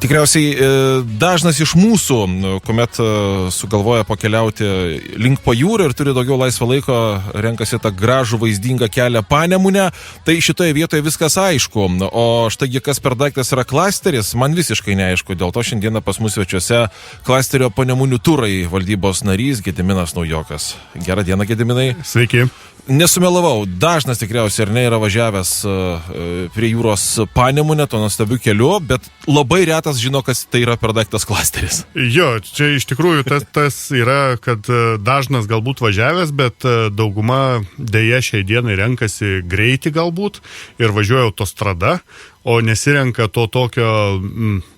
Tikriausiai dažnas iš mūsų, kuomet sugalvoja pakeliauti link pajūrio ir turi daugiau laisvo laiko, renkasi tą gražų vaizdingą kelią Panemunę, tai šitoje vietoje viskas aišku. O štai kas per daiktas yra klasteris, man visiškai neaišku. Dėl to šiandieną pas mus svečiuose klasterio Panemunių turai valdybos narys Gediminas Naujokas. Gerą dieną, Gediminai. Sveiki. Nesumelavau, dažnas tikriausiai ar ne yra važiavęs prie jūros Panemunę, to nuostabiu keliu, bet labai retas žino, kas tai yra per daiktas klasteris. Jo, čia iš tikrųjų tas yra, kad dažnas galbūt važiavęs, bet dauguma dėja šiai dienai renkasi greitį galbūt ir važiuoja autostrada, o nesirenka to tokio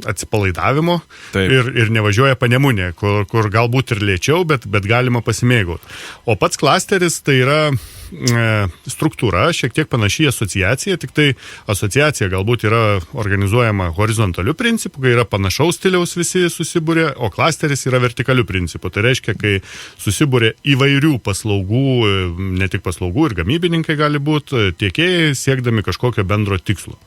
atsipalaidavimo ir nevažiuoja Panemunė, kur galbūt ir lėčiau, bet galima pasimėgauti. O pats klasteris tai yra struktūra, šiek tiek panaši į asociaciją, tik tai asociacija galbūt yra organizuojama horizontaliu principu, kai yra panašaus stiliaus visi susibūrė, o klasteris yra vertikaliu principu. Tai reiškia, kai susibūrė įvairių paslaugų, ne tik paslaugų ir gamybininkai gali būti, tiekėjai siekdami kažkokio bendro tikslo.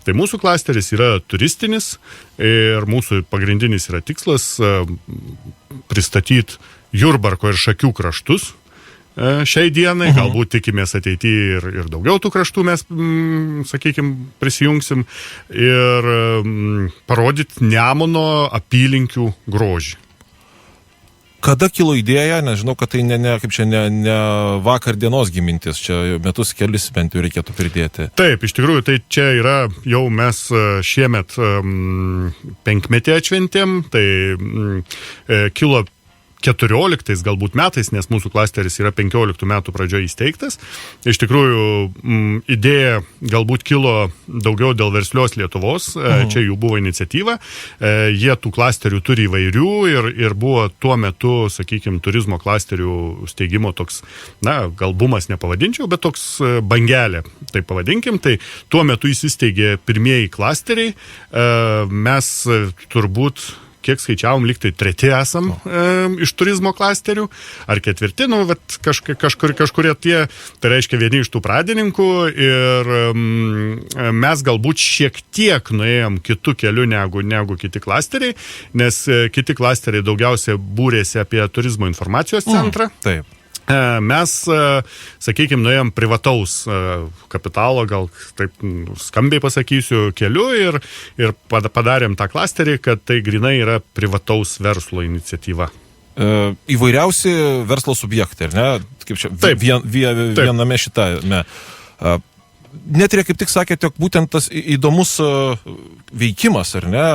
Tai mūsų klasteris yra turistinis ir mūsų pagrindinis yra tikslas pristatyti Jurbarko ir Šakių kraštus. Šiai dienai, galbūt tikimės ateityje ir daugiau tų kraštų mes, sakykime, prisijungsim ir parodyti Nemuno apylinkių grožį. Kada kilo idėja, nežinau, kad tai ne vakar dienos gimintis, čia metus kelis bent jau reikėtų pridėti. Taip, iš tikrųjų, tai čia yra, jau mes šiemet 5-metį atšventėm, tai kilo 14 galbūt metais, nes mūsų klasteris yra 15 metų pradžioje įsteigtas. Iš tikrųjų, idėja galbūt kilo daugiau dėl verslios Lietuvos, čia jų buvo iniciatyva. Jie tų klasterių turi įvairių ir buvo tuo metu, sakykime, turizmo klasterių steigimo toks, galbumas nepavadinčiau, bet toks bangelė, tai pavadinkim. Tai tuo metu įsisteigė pirmieji klasteriai. Mes turbūt kiek skaičiavom, lyg tai 3 esam iš turizmo klasterių, ar 4, kažkurie tie, tai reiškia vieni iš tų pradininkų ir mes galbūt šiek tiek nuėjom kitų kelių negu kiti klasteriai, nes kiti klasteriai daugiausiai būrėsi apie turizmo informacijos centrą. Taip. Mes, sakykime, nuėjom privataus kapitalo, gal taip skambiai pasakysiu, keliu ir padarėm tą klasterį, kad tai grinai yra privataus verslo iniciatyva. Įvairiausi verslo subjektai, ar ne? Kaip čia, viename šitame. Net ir kaip tik sakėte, būtent tas įdomus veikimas, ar ne?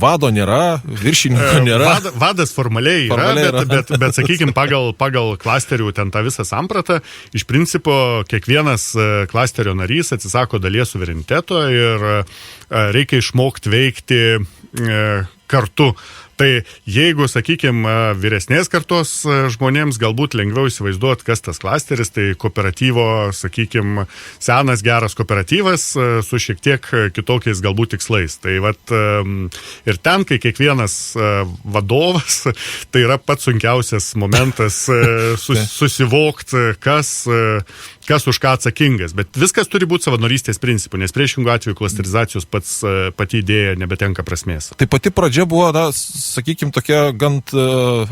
Vado nėra, viršininko nėra. Vadas formaliai yra, bet sakykime, pagal klasterių ten tą visą sampratą, iš principo kiekvienas klasterio narys atsisako dalies suvereniteto ir reikia išmokti veikti kartu. Tai jeigu, sakykime, vyresnės kartos žmonėms galbūt lengviau įsivaizduoti, kas tas klasteris, tai kooperatyvo, sakykime, senas geras kooperatyvas su šiek tiek kitokiais galbūt tikslais. Tai ir ten, kai kiekvienas vadovas, tai yra pats sunkiausias momentas susivokti, kas už ką atsakingas. Bet viskas turi būti savanorystės principų, nes priešingų atveju klasterizacijos pati idėja nebetenka prasmės. Tai pati pradžia buvo, sakykime, tokia gan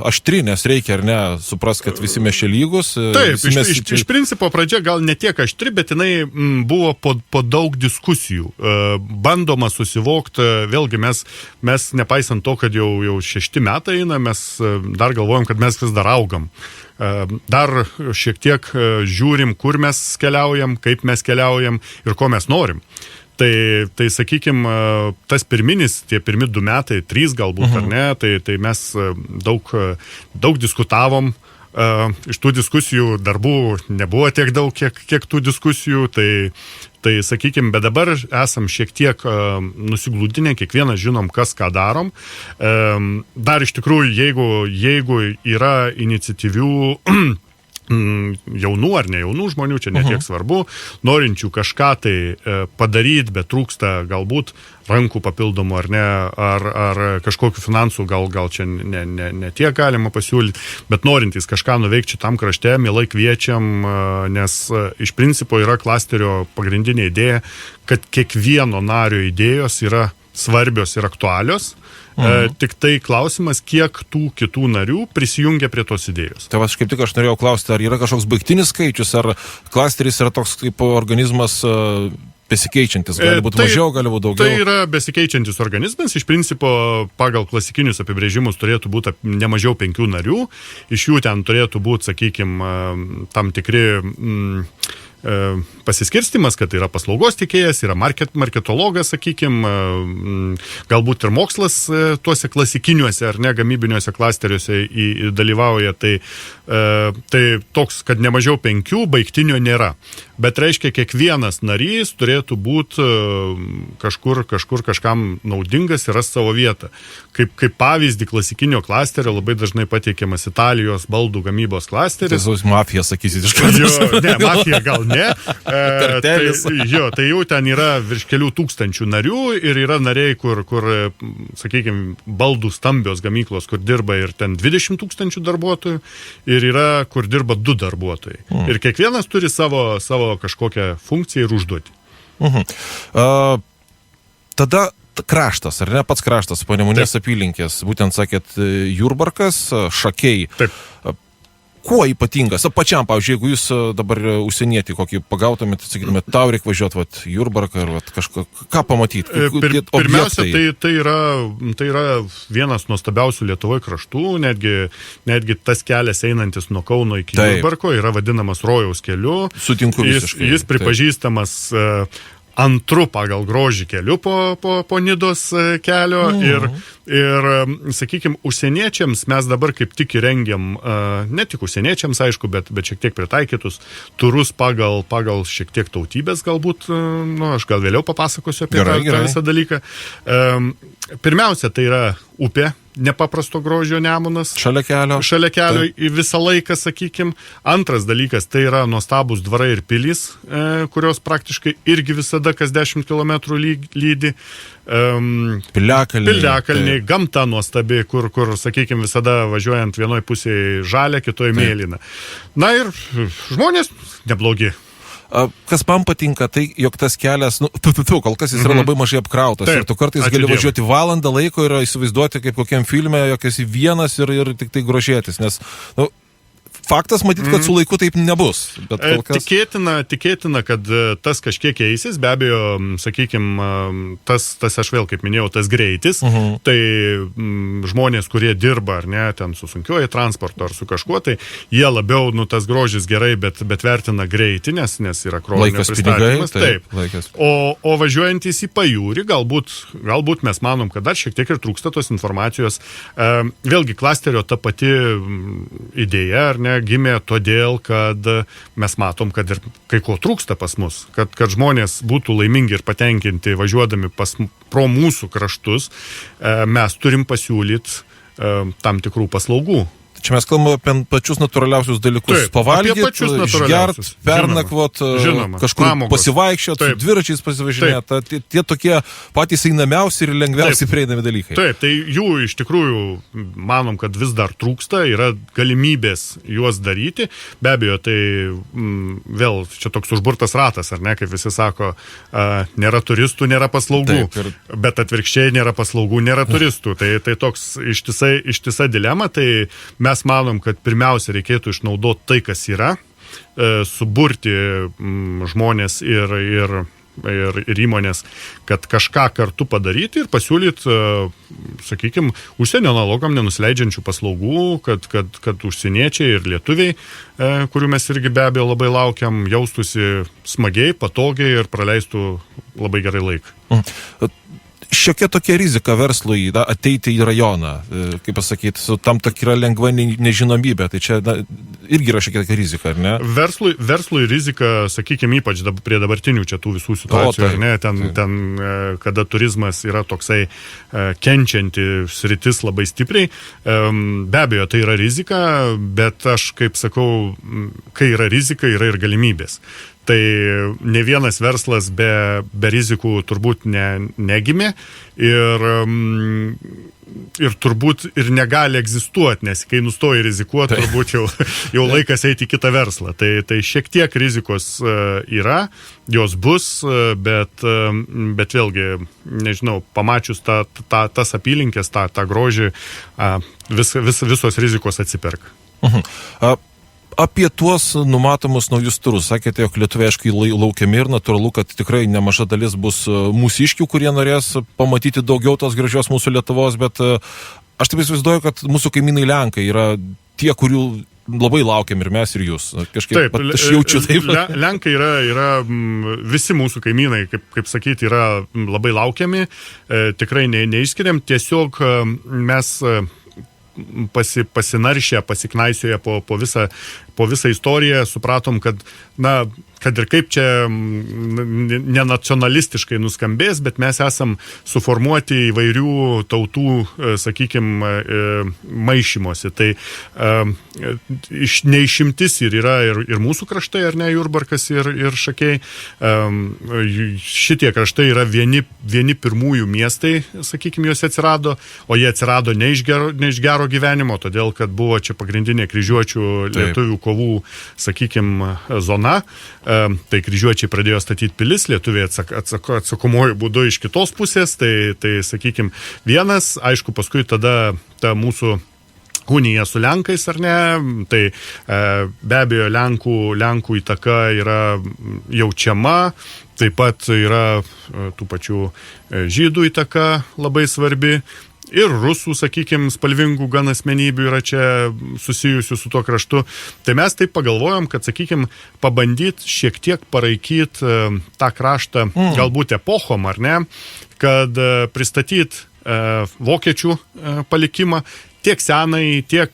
aštri, nes reikia, ar ne, supras, kad visi mes čia lygus. Taip, iš principo pradžia gal ne tiek aštri, bet jinai buvo po daug diskusijų. Bandoma susivokti, vėlgi mes nepaisant to, kad jau 6 metai eina, mes dar galvojam, kad mes vis dar augam. Dar šiek tiek žiūrim, kur mes keliaujam, kaip mes keliaujam ir ko mes norim. Tai sakykime, tas tie pirmi 2 metai, 3 galbūt, ar ne, tai mes daug diskutavom. Iš tų diskusijų darbų nebuvo tiek daug, kiek tų diskusijų, tai sakykime, bet dabar esam šiek tiek nusiglūdinę, kiekvienas žinom, kas ką darom. Dar iš tikrųjų, jeigu yra iniciatyvių jaunų ar ne jaunų žmonių, čia netiek svarbu, norinčių kažką tai padaryti, bet trūksta galbūt rankų papildomų ar ne, ar kažkokių finansų, gal čia ne tiek galima pasiūlyti, bet norintys kažką nuveikti šitam krašte, mielai kviečiam, nes iš principo yra klasterio pagrindinė idėja, kad kiekvieno nario idėjos yra svarbios ir aktualios. Tik tai klausimas, kiek tų kitų narių prisijungia prie tos idėjos. Tai kaip tik aš norėjau klausti, ar yra kažkoks baigtinis skaičius, ar klasteris yra toks kaip organizmas besikeičiantis, gali būti mažiau, gali būti daugiau. Tai yra besikeičiantis organizmas, iš principo pagal klasikinius apibrėžimus turėtų būti ne mažiau 5 narių, iš jų ten turėtų būti, sakykime, tam tikri pasiskirstimas, kad yra paslaugos teikėjas, yra marketologas, sakykime, galbūt ir mokslas tuose klasikiniuose ar ne gamybiniuose klasteriuose dalyvauja, tai toks, kad ne mažiau 5 baigtinio nėra. Bet reiškia, kiekvienas narys turėtų būti kažkur kažkam naudingas ir ras savo vietą. Kaip pavyzdį klasikinio klasterio labai dažnai pateikiamas Italijos baldų gamybos klasteris. Tai mafija, sakysit, iš karto. Ne, mafija gal ne. Tai jau ten yra virš kelių tūkstančių narių ir yra nariai, kur sakykime, baldų stambios gamyklos, kur dirba ir ten 20 000 darbuotojų ir yra, kur dirba 2 darbuotojai. Ir kiekvienas turi savo kažkokią funkciją ir užduotį. Tada kraštas, ar ne pats kraštas, Panemunės apylinkės, būtent sakėt Jurbarkas, Šakiai. Taip. Kuo ypatingas? Pačiam, pavyzdžiui, jeigu jūs dabar užsienietį kokį pagautumėte, sakytumėte, tau reikia važiuoti Jurbarką ar kažką, ką pamatyti? Pirmiausia, tai yra vienas nuostabiausių Lietuvoje kraštų, netgi tas kelias einantis nuo Kauno iki Jurbarko yra vadinamas Rojaus keliu. Sutinku visiškai. Jis pripažįstamas antru pagal grožį keliu po Nidos kelio ir sakykime, užsieniečiams mes dabar kaip tik įrengiam, ne tik užsieniečiams, aišku, bet šiek tiek pritaikytus turus pagal šiek tiek tautybės galbūt, aš gal vėliau papasakosiu apie tą visą dalyką. Pirmiausia, tai yra upė, nepaprasto grožio Nemunas. Šalia kelio visą laiką, sakykim. Antras dalykas, tai yra nuostabus dvarai ir pilys, kurios praktiškai irgi visada kas 10 km lydi. Piliakalniai, gamta nuostabi, kur sakykime, visada važiuojant vienoj pusėje žalia, kitoje mėlyna. Na ir žmonės neblogi. Kas man patinka, tai jog tas kelias, kol kas jis yra labai mažai apkrautas. Taip, ir tu kartais gali važiuoti valandą laiko ir įsivaizduoti kaip kokiam filme, jog esi vienas ir tik tai grožėtis, nes faktas matyt, kad su laiku taip nebus. Bet kas... Tikėtina, kad tas kažkiek keisis, be abejo, sakykime, tas aš vėl, kaip minėjau, tas greitis, tai žmonės, kurie dirba, ar ne, ten su sunkiuoju transportu ar su kažkuo, tai jie labiau, tas grožis gerai, bet vertina greitį, nes yra krovinio pristatymas. Taip. O važiuojantys į pajūrį, galbūt mes manom, kad dar šiek tiek ir trūksta tos informacijos. Vėlgi, klasterio ta pati idėja, ar ne, gimė todėl, kad mes matom, kad ir kai ko trūksta pas mus, kad žmonės būtų laimingi ir patenkinti važiuodami pro mūsų kraštus, mes turim pasiūlyti tam tikrų paslaugų. Čia mes kalbame apie pačius natūraliausius dalykus. Pavalgyti, išgert, pernakvot, kažkur pasivaikščiot, dviračiais pasivažinėti. Tie tokie patys einamiausi ir lengviausiai prieinami dalykai. Taip, tai jų iš tikrųjų manom, kad vis dar trūksta, yra galimybės juos daryti. Be abejo, tai vėl čia toks užburtas ratas, ar ne, kaip visi sako, nėra turistų, nėra paslaugų. Taip, bet atvirkščiai nėra paslaugų, nėra turistų. Tai toks ištisa dilema, tai mes manom, kad pirmiausia reikėtų išnaudoti tai, kas yra, suburti žmonės ir įmonės, kad kažką kartu padaryti ir pasiūlyti, sakykime, užsienio analogam nenusileidžiančių paslaugų, kad užsieniečiai ir lietuviai, kurių mes irgi be abejo labai laukiam, jaustųsi smagiai, patogiai ir praleistų labai gerai laiką. Šiokia tokia rizika verslui ateiti į rajoną, kaip pasakyti, su tam tokia lengva nežinomybė, tai čia irgi yra šiokia tokia rizika, ar ne? Verslui rizika, sakykime, ypač prie dabartinių čia tų visų situacijų, ar ne, ten, kada turizmas yra toksai kenčianti sritis labai stipriai, be abejo, tai yra rizika, bet aš, kaip sakau, kai yra rizika, yra ir galimybės. Tai ne vienas verslas be rizikų turbūt negimė ir ir turbūt ir negali egzistuoti, nes kai nustoji rizikuoti, turbūt jau laikas eiti į kitą verslą. Tai šiek tiek rizikos yra, jos bus, bet vėlgi, nežinau, pamačius tas apylinkės, tą grožį, visos rizikos atsiperka. Apie tuos numatomus naujus turus. Sakėte, jog Lietuviai aišku laukiami ir natūralu, kad tikrai nemaža dalis bus mūsiškių, kurie norės pamatyti daugiau tos gražios mūsų Lietuvos, bet aš taip įsivaizduoju, kad mūsų kaimynai Lenkai yra tie, kurių labai laukiam ir mes, ir jūs. Kažkaip aš jaučiu taip. Lenkai yra visi mūsų kaimynai, kaip sakyti, yra labai laukiami, tikrai neišskiriam, tiesiog mes pasinaršę, pasiknaisioję po visą istoriją, supratom, kad ir kaip čia nenacionalistiškai nuskambės, bet mes esam suformuoti įvairių tautų, sakykime, maišymosi. Tai neišimtis yra ir mūsų kraštai, ar ne, Jurbarkas ir Šakiai. Šitie kraštai yra vieni pirmųjų miestai, sakykime, juose atsirado, o jie atsirado ne iš gero gyvenimo, todėl, kad buvo čia pagrindinė kryžiuočių lietuvių kovų, sakykime, zona. Tai kryžiuočiai pradėjo statyti pilis, lietuviai atsakomuoju būdu iš kitos pusės, tai sakykime, vienas, aišku, paskui tada ta mūsų unija su Lenkais, ar ne, tai be abejo Lenkų įtaka yra jaučiama, taip pat yra tų pačių žydų įtaka labai svarbi. Ir rusų, sakykime, spalvingų gan asmenybių yra čia susijusių su tuo kraštu. Tai mes taip pagalvojom, kad, sakykime, pabandyti šiek tiek paraikyti tą kraštą galbūt epochom, ar ne, kad pristatyti vokiečių palikimą, tiek senai, tiek,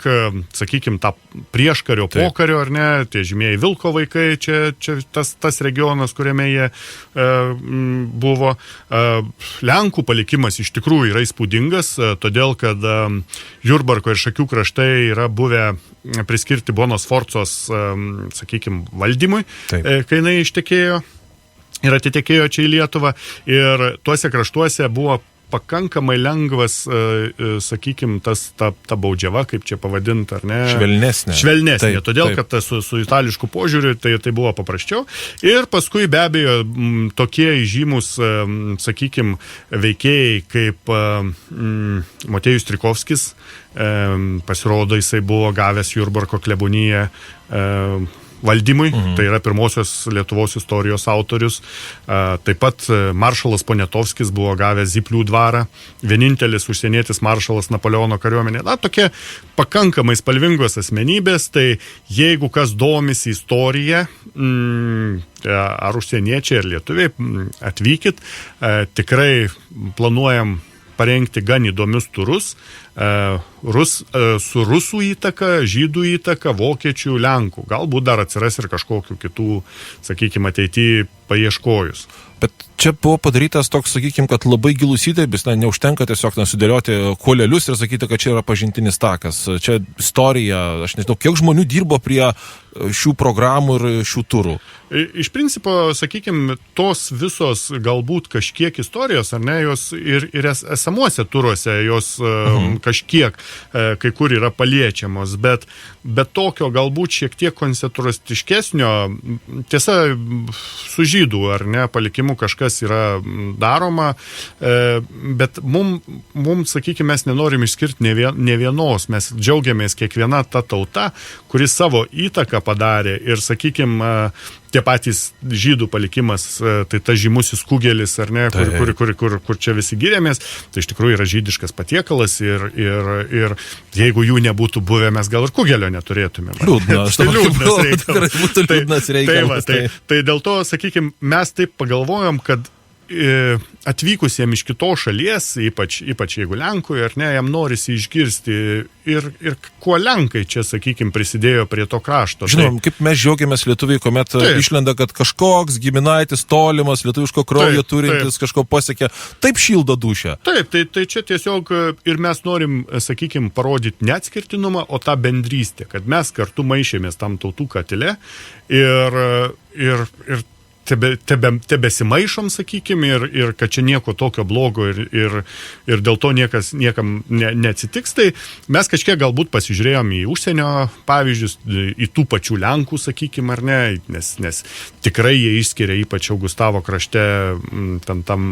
sakykime, tą prieškario, pokario, ar ne, tie žymieji Vilko vaikai, čia tas regionas, kuriame jie buvo. Lenkų palikimas iš tikrųjų yra įspūdingas, todėl, kad Jurbarko ir Šakių kraštai yra buvę priskirti Bonos Sforcos, sakykime, valdymui, kai jinai ištekėjo ir atitekėjo čia į Lietuvą. Ir tuose kraštuose buvo pakankamai lengvas, sakykime, ta baudžiava, kaip čia pavadinti, ar ne? Švelnesnė. Taip, todėl, kad su itališku požiūriu tai buvo paprasčiau. Ir paskui be abejo tokie žymus, sakykime, veikėjai kaip Motiejus Strijkovskis, pasirodo, jisai buvo gavęs Jurbarko kleboniją valdymui, tai yra pirmosios Lietuvos istorijos autorius. Taip pat maršalas Poniatovskis buvo gavęs Zyplių dvarą, vienintelis užsienietis maršalas Napoleono kariuomenė. Tokie pakankamai spalvingos asmenybės, tai jeigu kas domisi istorija, ar užsieniečiai, ar lietuviai, atvykit, tikrai planuojam parengti gan įdomius turus, su rusų įtaka, žydų įtaka, vokiečių, lenkų. Galbūt dar atsiras ir kažkokių kitų, sakykime, ateityje paieškojus. Bet čia buvo padarytas toks, sakykime, kad labai gilus įdirbis, neužtenka tiesiog sudėlioti kuolelius ir sakyti, kad čia yra pažintinis takas. Čia istorija, aš nežinau, kiek žmonių dirbo prie šių programų ir šių turų. Iš principo, sakykime, tos visos galbūt kažkiek istorijos, ar ne, jos ir esamuose turuose, jos kažkiek kai kur yra paliečiamos, bet tokio galbūt šiek tiek koncentrastiškesnio, tiesa, su žydų, ar ne, palikimu kažkas yra daroma, bet mums, sakykime, mes nenorim išskirti ne vienos, mes džiaugiamės kiekviena ta tauta, kuri savo įtaką padarė ir, sakykime, tie patys žydų palikimas, tai ta žymusis kugelis, ar ne, kur čia visi gyrėmės, tai iš tikrųjų yra žydiškas patiekalas ir jeigu jų nebūtų buvę, mes gal ir kugelio neturėtume. Liūdnas reikalas. Tai dėl to, sakykime, mes taip pagalvojom, kad atvykusiem iš kitos šalies, ypač jeigu Lenkui, ar ne, jam norisi išgirsti ir kuo Lenkai čia, sakykime, prisidėjo prie to krašto. Žinom, kaip mes džiaugiamės lietuviai, kuomet išlenda, kad kažkoks giminaitis tolimas, lietuviško kraujo turintis kažko pasiekė, taip šildo dūšią. Taip, tai čia tiesiog ir mes norim, sakykime, parodyti neatskirtinumą, o tą bendrystę, kad mes kartu maišėmės tam tautų katile ir tebesimaišom, sakykime, ir kad čia nieko tokio blogo ir dėl to niekam neatsitiks, tai mes kažkiek galbūt pasižiūrėjom į užsienio pavyzdžius, į tų pačių Lenkų, sakykime, ar ne, nes tikrai jie išskiria, ypač Augustavo krašte, tam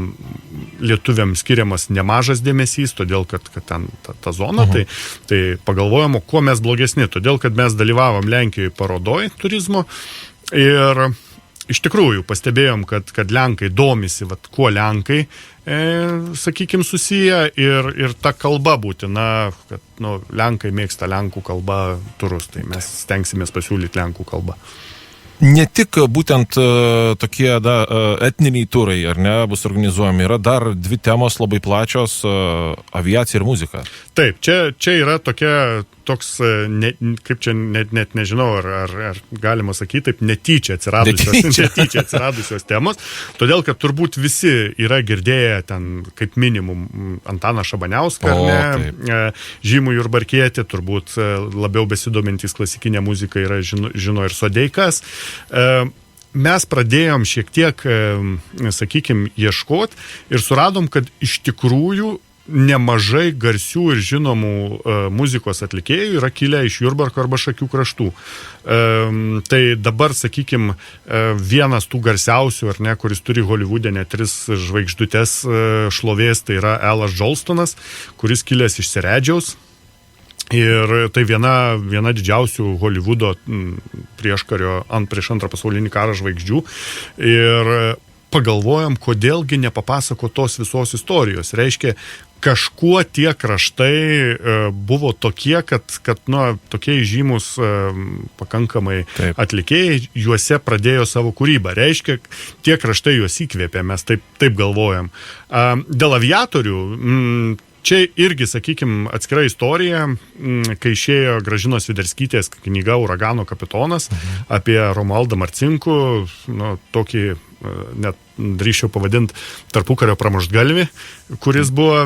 lietuviam skiriamas nemažas dėmesys, todėl kad ten ta zona, tai pagalvojom, kuo mes blogesni, todėl kad mes dalyvavom Lenkijoje parodoj turizmo ir iš tikrųjų pastebėjom, kad Lenkai domisi, kuo Lenkai, sakykime, susiję ir ta kalba būtina, kad Lenkai mėgsta Lenkų kalbą turus, tai mes stengsimės pasiūlyti Lenkų kalbą. Ne tik būtent tokie etniniai turai, ar ne, bus organizuojami, yra dar dvi temos labai plačios - aviacija ir muzika. Taip, čia yra toks, kaip čia net nežinau, ar galima sakyti, taip netyčia atsiradusios temos, todėl kad turbūt visi yra girdėję ten kaip minimum Antaną Šabaniauską, ar ne, Žymų Jurbarkietį, turbūt labiau besidomintys klasikinė muzika yra žino ir Sodeikas. Mes pradėjom šiek tiek, sakykime, ieškoti ir suradom, kad iš tikrųjų nemažai garsių ir žinomų muzikos atlikėjų yra kilę iš Jurbarko arba Šakių kraštų. Tai dabar, sakykime, vienas tų garsiausių, ar ne, kuris turi Holivude net 3 žvaigždutes šlovės, tai yra Elas Jolstonas, kuris kilęs iš Seredžiaus. Ir tai viena didžiausių Holivudo prieš antrą pasaulinį karą žvaigždžių. Ir pagalvojom, kodėlgi nepapasako tos visos istorijos. Reiškia, kažkuo tie kraštai buvo tokie, kad tokie žymus pakankamai atlikėjai juose pradėjo savo kūrybą. Reiškia, tie kraštai juos įkvėpė, mes taip galvojam. Dėl aviatorių, čia irgi, sakykime, atskira istorija, kai išėjo Gražinos Sviderskytės knyga Uragano kapitonas apie Romualdą Marcinkų, tokį net drįsčiau pavadinti tarpukario pramuštgalvį, kuris buvo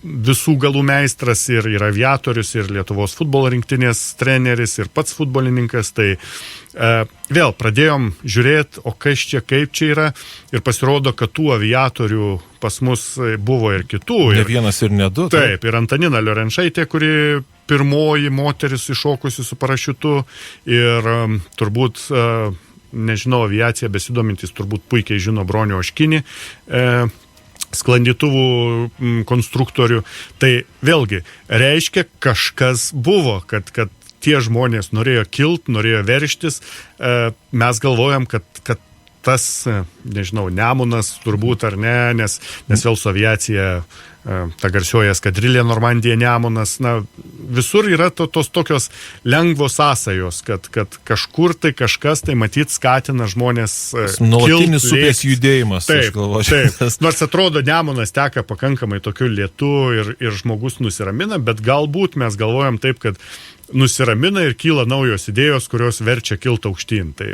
visų galų meistras ir aviatorius, ir Lietuvos futbolo rinktinės treneris, ir pats futbolininkas. Tai vėl pradėjom žiūrėti, o kas čia, kaip čia yra, ir pasirodo, kad tų aviatorių pas mus buvo ir kitų. Ne vienas ir ne du. Taip, ir Antanina Liorenšaitė, kuri pirmoji moteris iššokusi su parašiutu, ir turbūt nežinau, aviacija besidomintys turbūt puikiai žino Bronio Oškinį, sklandytuvų konstruktorių. Tai vėlgi reiškia, kažkas buvo, kad tie žmonės norėjo kilt, norėjo verštis. Mes galvojam, kad tas, nežinau, Nemunas turbūt ar ne, nes vėl su aviacija, ta garsioji eskadrilė Normandija, Nemunas, visur yra tos tokios lengvos sąsajos, kad kažkur tai kažkas tai matyt skatina žmonės nuolatinis upės judėjimas. Taip. Nors atrodo, Nemunas teka pakankamai tokiu lietu ir žmogus nusiramina, bet galbūt mes galvojam taip, kad nusiramina ir kyla naujos idėjos, kurios verčia kilti aukštyn. Tai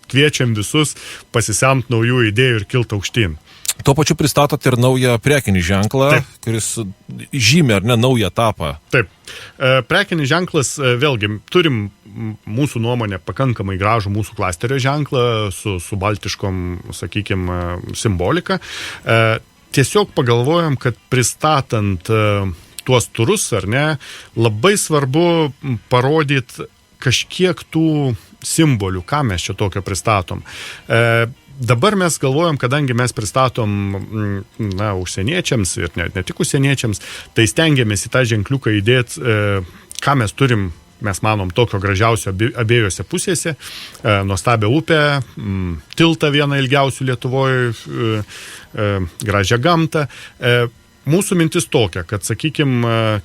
kviečiam visus pasisemt naujų idėjų ir kilti aukštyn. Tuo pačiu pristatot ir naują prekinį ženklą, kuris žymė, ar ne, naują etapą. Taip. Prekinis ženklas, vėlgi, turim mūsų nuomonę pakankamai gražų mūsų klasterio ženklą su baltiškom, sakykime, simbolika. Tiesiog pagalvojom, kad pristatant tuos turus, ar ne, labai svarbu parodyti kažkiek tų simbolių, ką mes čia tokio pristatom. Dabar mes galvojam, kadangi mes pristatom užsieniečiams ir ne tik užsieniečiams, tai stengiamės į tą ženkliuką įdėti, ką mes turim, mes manom, tokio gražiausio abiejose pusėse, nuostabią upę, tiltą vieną ilgiausių Lietuvoje, gražią gamtą. Mūsų mintis tokia, kad, sakykime,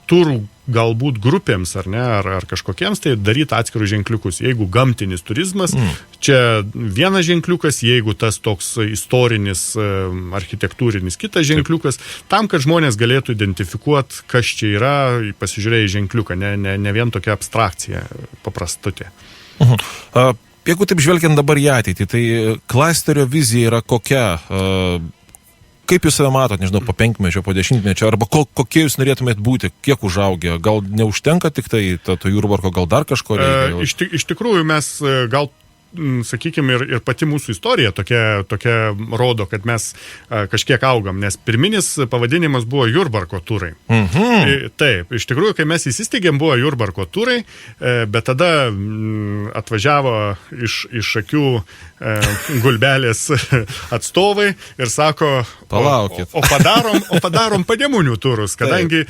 turų galbūt grupėms ar ne, ar kažkokiems, tai daryti atskirus ženkliukus. Jeigu gamtinis turizmas, čia vienas ženkliukas, jeigu tas toks istorinis, architektūrinis kitas ženkliukas, tam, kad žmonės galėtų identifikuoti, kas čia yra, pasižiūrėję į ženkliuką, ne vien tokia abstrakcija paprastutė. Jeigu taip žvelgiant dabar į ateitį, tai klasterio vizija yra kokia? Kaip jūs save matot, nežinau, po 5-mečio, po 10-mečio, arba kokie jūs norėtumėt būti, kiek užaugę? Gal neužtenka tik tai to Jurbarko, gal dar kažko reikia? Iš tikrųjų mes gal sakykime, ir pati mūsų istorija tokia rodo, kad mes kažkiek augam, nes pirminis pavadinimas buvo Jurbarko turai. Taip, iš tikrųjų, kai mes įsisteigėm, buvo Jurbarko turai, bet tada atvažiavo iš akių Gulbelės atstovai ir sako, palaukit. O padarom Panemunių turus, kadangi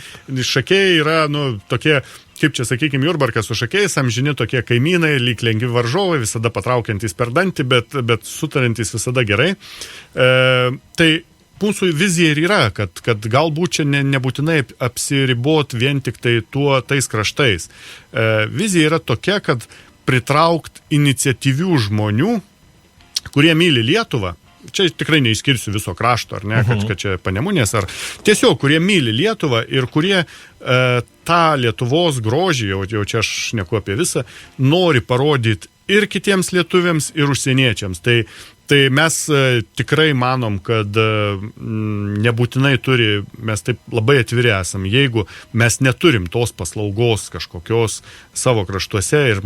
Šakiai yra, tokie, kaip čia sakykime, Jurbarkas su Šakiais, amžini tokie kaimynai, lyg lengvi varžovai, visada patraukiantys per dantį, bet sutariantys visada gerai. Tai mūsų vizija ir yra, kad galbūt čia nebūtinai apsiribot vien tik tais kraštais. Vizija yra tokia, kad pritraukt iniciatyvių žmonių, kurie myli Lietuvą. Čia tikrai neišskirsiu viso krašto, ar ne, kad čia Panemunės, ar tiesiog, kurie myli Lietuvą ir kurie tą Lietuvos grožį, jau čia aš šneku apie visą, nori parodyti ir kitiems lietuviams, ir užsieniečiams. Tai mes tikrai manom, kad nebūtinai mes taip labai atviri esam, jeigu mes neturim tos paslaugos kažkokios savo kraštuose ir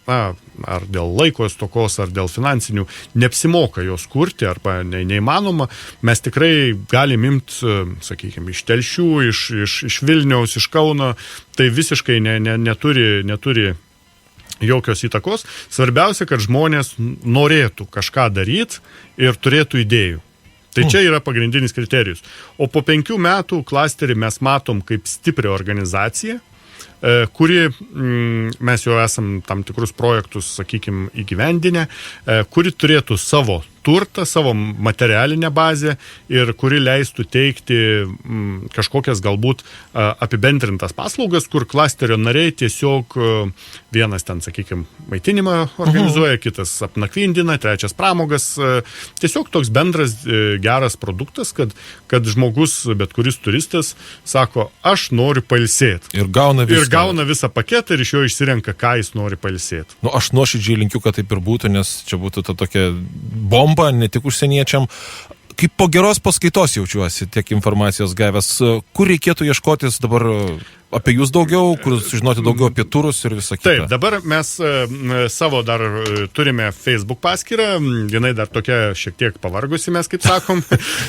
ar dėl laiko stokos, ar dėl finansinių, neapsimoka jos kurti, arba neįmanoma, mes tikrai galim imti, sakykime, iš Telšių, iš Vilniaus, iš Kauno, tai visiškai neturi jokios įtakos. Svarbiausia, kad žmonės norėtų kažką daryti ir turėtų idėjų. Tai čia yra pagrindinis kriterijus. O po 5 metų klasterį mes matom kaip stiprią organizaciją, kuri, mes jau esam tam tikrus projektus, sakykime, įgyvendinę, kuri turėtų savo turtą, savo materialinę bazę ir kuri leistų teikti kažkokias galbūt apibendrintas paslaugas, kur klasterio nariai tiesiog vienas ten, sakykime, maitinimą organizuoja, kitas apnakvindina, trečias pramogas. Tiesiog toks bendras geras produktas, kad žmogus, bet kuris turistas, sako, aš noriu pailsėti. Ir gauna visą paketą ir iš jo išsirenka, ką jis nori pailsėti. Aš nuoširdžiai linkiu, kad taip ir būtų, nes čia būtų ta tokia bomba, ne tik užsieniečiam. Kaip po geros paskaitos jaučiuosi tiek informacijos gavęs. Kur reikėtų ieškotis dabar apie jūs daugiau, kur sužinoti daugiau apie turus ir visą kitą? Taip, dabar mes savo dar turime Facebook paskyrą, jinai dar tokia šiek tiek pavargusi, mes kaip sakom,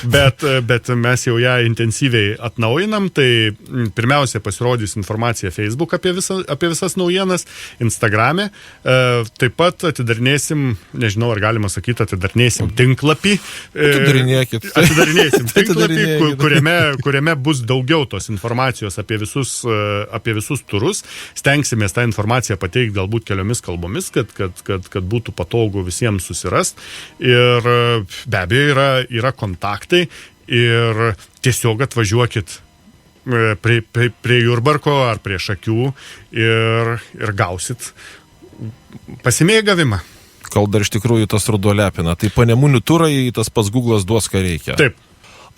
bet mes jau ją intensyviai atnaujinam, tai pirmiausia pasirodys informacija Facebook apie visas naujienas, Instagrame, taip pat atidarinėsim, nežinau ar galima sakyti, atidarinėsim tinklapį. Atidarinėsim tinklapį, kuriame bus daugiau tos informacijos apie visus turus. Stengsimės tą informaciją pateikti galbūt keliomis kalbomis, kad būtų patogu visiems susirast. Ir be abejo yra kontaktai ir tiesiog atvažiuokit prie Jurbarko ar prie Šakių ir gausit pasimėgavimą. Kol dar iš tikrųjų tas ruduo lepina. Tai Panemunių turai, tas pats Google'as duos, ką reikia. Taip.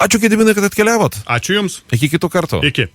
Ačiū, Gediminai, kad atkeliavot. Ačiū Jums. Iki kitų kartų. Iki.